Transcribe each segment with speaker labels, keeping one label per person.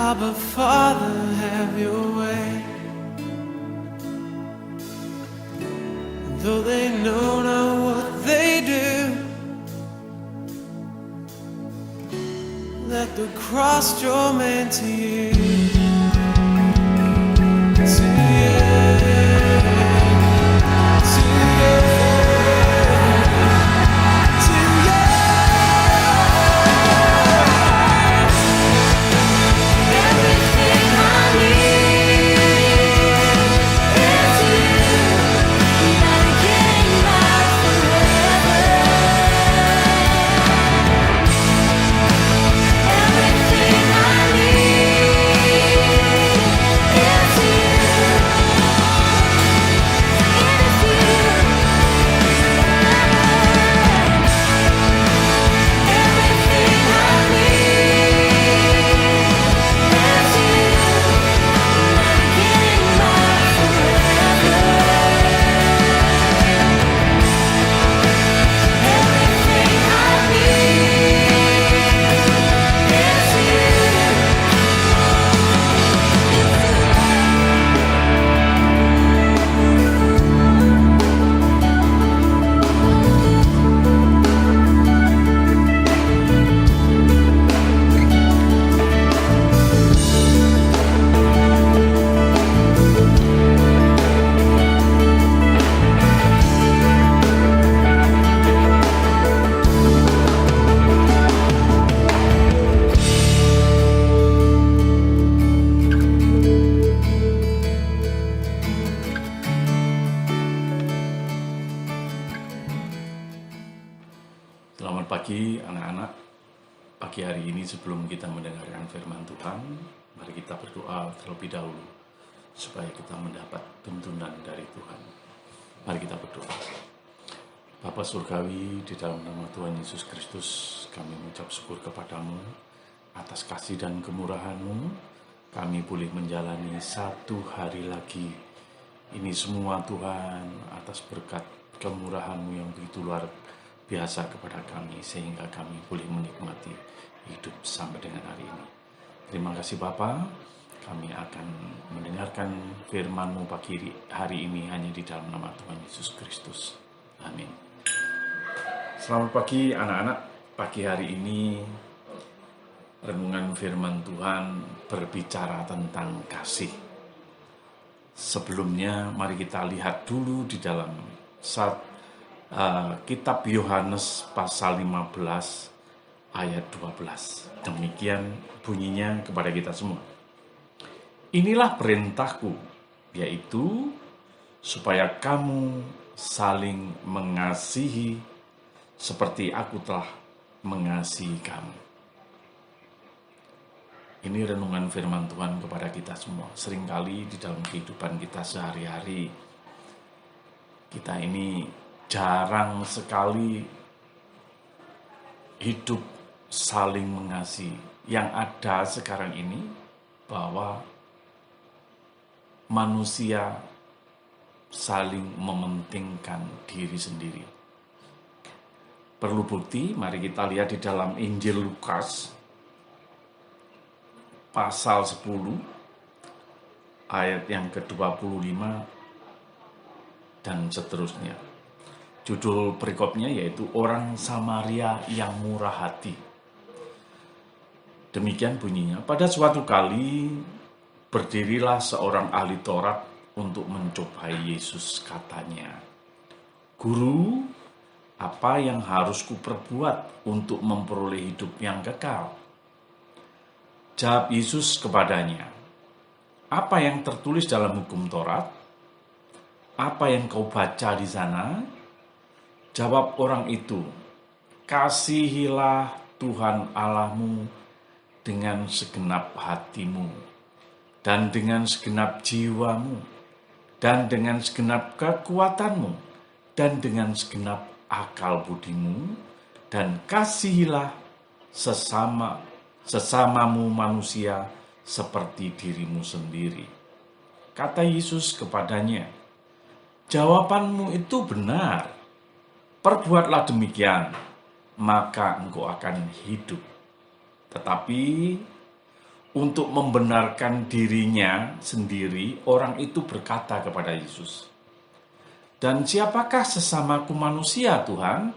Speaker 1: Abba, Father, have your way. Though they know not what they do, let the cross draw men to you. To you.
Speaker 2: Selamat pagi anak-anak. Pagi hari ini sebelum kita mendengarkan firman Tuhan, mari kita berdoa terlebih dahulu supaya kita mendapat tuntunan dari Tuhan. Mari kita berdoa. Bapa Surgawi, di dalam nama Tuhan Yesus Kristus, kami mengucap syukur kepadamu atas kasih dan kemurahan-Mu. Kami boleh menjalani satu hari lagi. Ini semua Tuhan atas berkat kemurahan-Mu yang begitu luar biasa kepada kami, sehingga kami boleh menikmati hidup sampai dengan hari ini. Terima kasih Bapa. Kami akan mendengarkan firman-Mu pagi hari ini hanya di dalam nama Tuhan Yesus Kristus. Amin. Selamat pagi anak-anak. Pagi hari ini renungan firman Tuhan berbicara tentang kasih. Sebelumnya mari kita lihat dulu di dalam Kitab Yohanes pasal 15 ayat 12. Demikian bunyinya kepada kita semua. Inilah perintahku, yaitu supaya kamu saling mengasihi seperti aku telah mengasihi kamu. Ini renungan firman Tuhan kepada kita semua. Seringkali di dalam kehidupan kita sehari-hari, kita ini jarang sekali hidup saling mengasihi. Yang ada sekarang ini bahwa manusia saling mementingkan diri sendiri. Perlu bukti, mari kita lihat di dalam Injil Lukas pasal 10 ayat yang ke-25 dan seterusnya. Judul perikopnya yaitu Orang Samaria yang Murah Hati. Demikian bunyinya. Pada suatu kali berdirilah seorang ahli Taurat untuk mencobai Yesus, katanya, "Guru, apa yang harus kuperbuat untuk memperoleh hidup yang kekal?" Jawab Yesus kepadanya, "Apa yang tertulis dalam hukum Taurat? Apa yang kau baca di sana?" Jawab orang itu, "Kasihilah Tuhan Allahmu dengan segenap hatimu, dan dengan segenap jiwamu, dan dengan segenap kekuatanmu, dan dengan segenap akal budimu, dan kasihilah sesamamu manusia seperti dirimu sendiri." Kata Yesus kepadanya, "Jawabanmu itu benar. Perbuatlah demikian, maka engkau akan hidup. Tetapi untuk membenarkan dirinya sendiri, orang itu berkata kepada Yesus, "Dan siapakah sesamaku manusia, Tuhan?"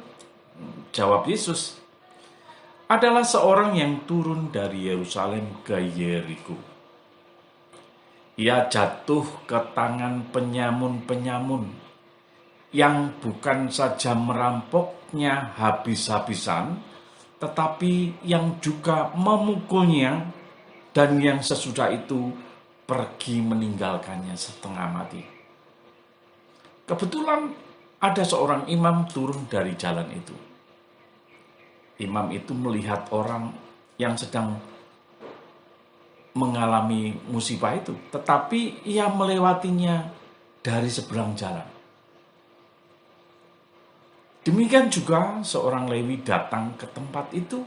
Speaker 2: Jawab Yesus, "Adalah seorang yang turun dari Yerusalem ke Yeriko. Ia jatuh ke tangan penyamun-penyamun yang bukan saja merampoknya habis-habisan, tetapi yang juga memukulnya, dan yang sesudah itu pergi meninggalkannya setengah mati." Kebetulan ada seorang imam turun dari jalan itu. Imam itu melihat orang yang sedang mengalami musibah itu, tetapi ia melewatinya dari seberang jalan. Demikian juga seorang Lewi datang ke tempat itu.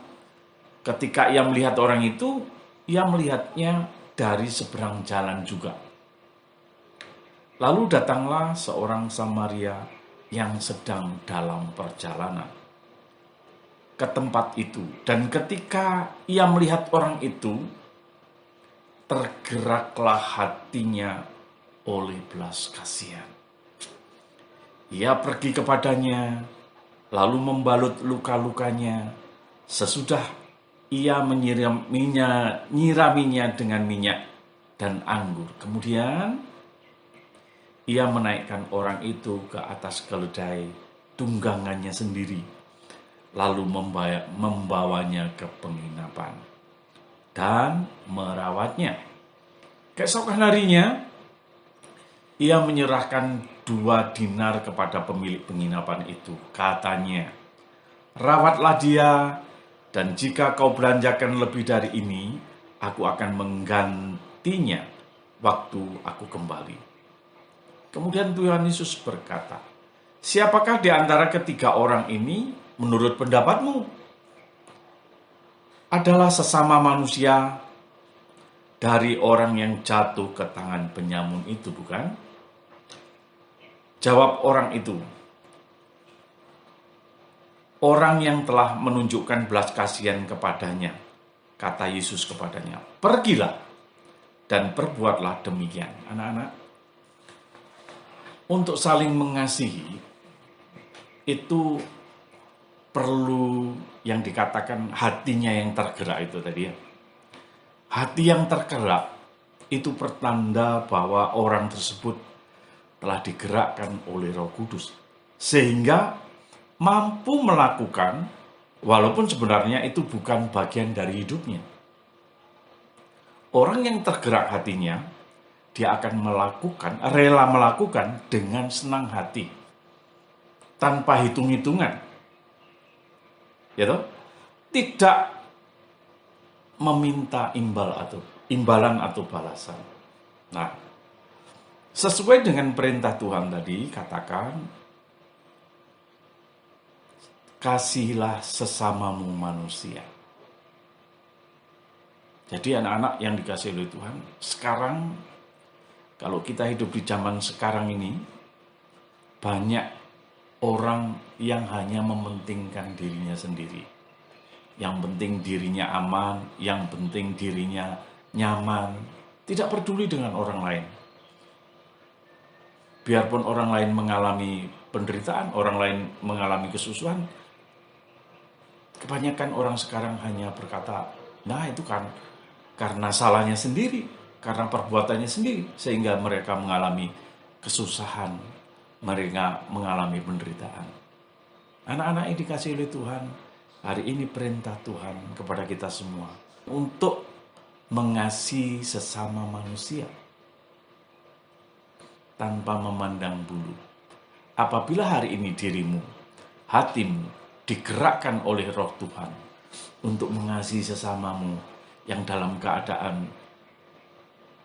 Speaker 2: Ketika ia melihat orang itu, ia melihatnya dari seberang jalan juga. Lalu datanglah seorang Samaria yang sedang dalam perjalanan ke tempat itu. Dan ketika ia melihat orang itu, tergeraklah hatinya oleh belas kasihan. Ia pergi kepadanya, lalu membalut luka-lukanya. Sesudah ia menyiraminya dengan minyak dan anggur. Kemudian ia menaikkan orang itu ke atas keledai tunggangannya sendiri, lalu membawanya ke penginapan dan merawatnya. Keesokan harinya, ia menyerahkan 2 dinar kepada pemilik penginapan itu. Katanya, "Rawatlah dia, dan jika kau belanjakan lebih dari ini, aku akan menggantinya waktu aku kembali." Kemudian Tuhan Yesus berkata, "Siapakah di antara ketiga orang ini menurut pendapatmu adalah sesama manusia dari orang yang jatuh ke tangan penyamun itu, bukan?" Jawab orang itu, "Orang yang telah menunjukkan belas kasihan kepadanya." Kata Yesus kepadanya, "Pergilah dan perbuatlah demikian." Anak-anak, untuk saling mengasihi itu perlu yang dikatakan hatinya yang tergerak itu tadi ya. Hati yang tergerak itu pertanda bahwa orang tersebut telah digerakkan oleh Roh Kudus, sehingga mampu melakukan walaupun sebenarnya itu bukan bagian dari hidupnya. Orang yang tergerak hatinya, dia akan rela melakukan dengan senang hati, tanpa hitung-hitungan. Ya toh? Tidak meminta imbalan atau balasan. Nah, sesuai dengan perintah Tuhan tadi, katakan, "Kasihilah sesamamu manusia." Jadi anak-anak yang dikasihi oleh Tuhan, sekarang kalau kita hidup di zaman sekarang ini, banyak orang yang hanya mementingkan dirinya sendiri. Yang penting dirinya aman, yang penting dirinya nyaman, tidak peduli dengan orang lain. Biarpun orang lain mengalami penderitaan, orang lain mengalami kesusahan, kebanyakan orang sekarang hanya berkata, "Nah itu kan karena salahnya sendiri, karena perbuatannya sendiri, sehingga mereka mengalami kesusahan, mereka mengalami penderitaan." Anak-anak yang dikasihi oleh Tuhan, hari ini perintah Tuhan kepada kita semua untuk mengasihi sesama manusia tanpa memandang bulu. Apabila hari ini dirimu, hatimu digerakkan oleh Roh Tuhan untuk mengasihi sesamamu yang dalam keadaan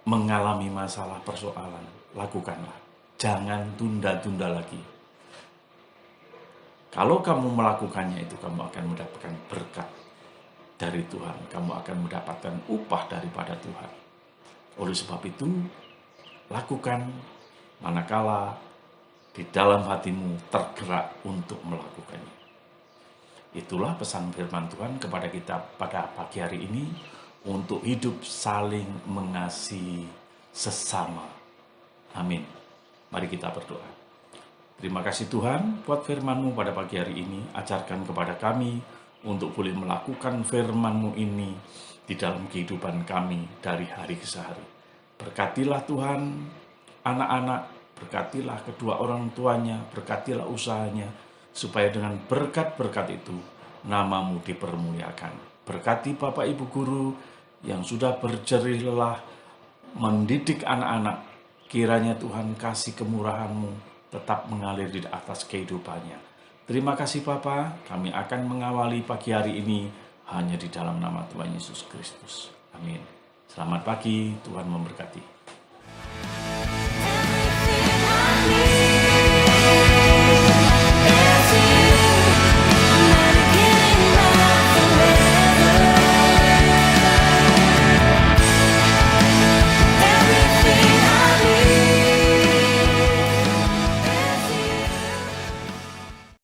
Speaker 2: mengalami masalah persoalan, lakukanlah. Jangan tunda-tunda lagi. Kalau kamu melakukannya itu, kamu akan mendapatkan berkat dari Tuhan. Kamu akan mendapatkan upah daripada Tuhan. Oleh sebab itu, lakukan manakala di dalam hatimu tergerak untuk melakukannya. Itulah pesan firman Tuhan kepada kita pada pagi hari ini, untuk hidup saling mengasihi sesama. Amin. Mari kita berdoa. Terima kasih Tuhan buat firman-Mu pada pagi hari ini. Ajarkan kepada kami untuk boleh melakukan firman-Mu ini di dalam kehidupan kami dari hari ke hari. Berkatilah Tuhan anak-anak, berkatilah kedua orang tuanya, berkatilah usahanya, supaya dengan berkat-berkat itu nama-Mu dipermuliakan. Berkati Bapak Ibu Guru yang sudah berjerih lelah mendidik anak-anak, kiranya Tuhan kasih kemurahan-Mu tetap mengalir di atas kehidupannya. Terima kasih Bapa, kami akan mengawali pagi hari ini hanya di dalam nama Tuhan Yesus Kristus. Amin. Selamat pagi, Tuhan memberkati.